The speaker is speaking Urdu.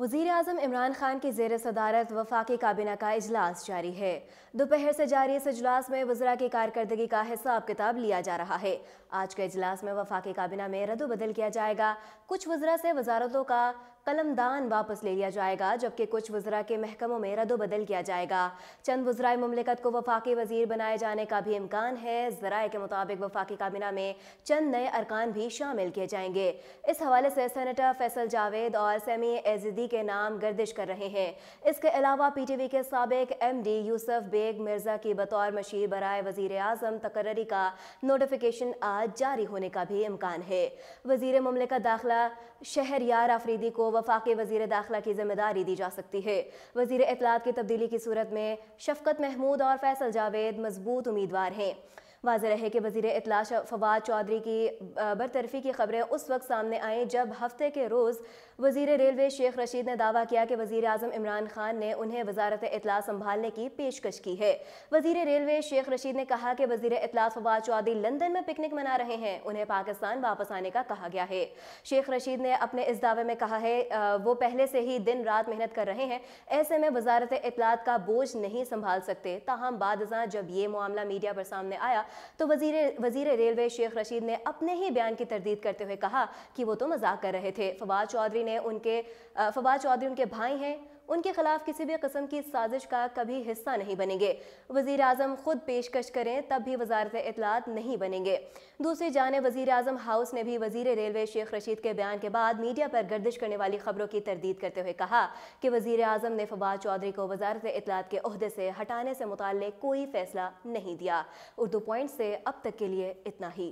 وزیر اعظم عمران خان کی زیر صدارت وفاقی کابینہ کا اجلاس جاری ہے۔ دوپہر سے جاری اس اجلاس میں وزراء کی کارکردگی کا حساب کتاب لیا جا رہا ہے۔ آج کے اجلاس میں وفاقی کابینہ میں رد و بدل کیا جائے گا۔ کچھ وزراء سے وزارتوں کا قلمدان واپس لے لیا جائے گا، جبکہ کچھ وزراء کے محکموں میں رد و بدل کیا جائے گا۔ چند وزرائے مملکت کو وفاقی وزیر بنائے جانے کا بھی امکان ہے۔ ذرائع کے مطابق وفاقی کابینہ میں چند نئے ارکان بھی شامل کیے جائیں گے۔ اس حوالے سے سینیٹر فیصل جاوید اور سیمی ایزیدی کے نام گردش کر رہے ہیں۔ اس کے علاوہ پی ٹی وی کے سابق ایم ڈی یوسف بیگ مرزا کی بطور مشیر برائے وزیر اعظم تقرری کا نوٹیفیکیشن آج جاری ہونے کا بھی امکان ہے۔ وزیر مملکت داخلہ شہریار آفریدی کو وفاقی وزیر داخلہ کی ذمہ داری دی جا سکتی ہے۔ وزیر اطلاعات کی تبدیلی کی صورت میں شفقت محمود اور فیصل جاوید مضبوط امیدوار ہیں۔ واضح رہے کہ وزیر اطلاع فواد چودھری کی برطرفی کی خبریں اس وقت سامنے آئیں جب ہفتے کے روز وزیر ریلوے شیخ رشید نے دعویٰ کیا کہ وزیر اعظم عمران خان نے انہیں وزارت اطلاع سنبھالنے کی پیشکش کی ہے۔ وزیر ریلوے شیخ رشید نے کہا کہ وزیر اطلاع فواد چودھری لندن میں پکنک منا رہے ہیں، انہیں پاکستان واپس آنے کا کہا گیا ہے۔ شیخ رشید نے اپنے اس دعوے میں کہا ہے وہ پہلے سے ہی دن رات محنت کر رہے ہیں، ایسے میں وزارت اطلاعات کا بوجھ نہیں سنبھال سکتے۔ تاہم بعد ازاں جب یہ معاملہ میڈیا پر سامنے آیا تو وزیر ریلوے شیخ رشید نے اپنے ہی بیان کی تردید کرتے ہوئے کہا کہ وہ تو مذاق کر رہے تھے۔ فواد چودھری ان کے بھائی ہیں، ان کے خلاف کسی بھی قسم کی سازش کا کبھی حصہ نہیں بنیں گے۔ وزیر اعظم خود پیشکش کریں تب بھی وزارت اطلاعات نہیں بنیں گے۔ دوسری جانب وزیر اعظم ہاؤس نے بھی وزیر ریلوے شیخ رشید کے بیان کے بعد میڈیا پر گردش کرنے والی خبروں کی تردید کرتے ہوئے کہا کہ وزیر اعظم نے فواد چودھری کو وزارت اطلاعات کے عہدے سے ہٹانے سے متعلق کوئی فیصلہ نہیں دیا۔ اردو پوائنٹ سے اب تک کے لیے اتنا ہی۔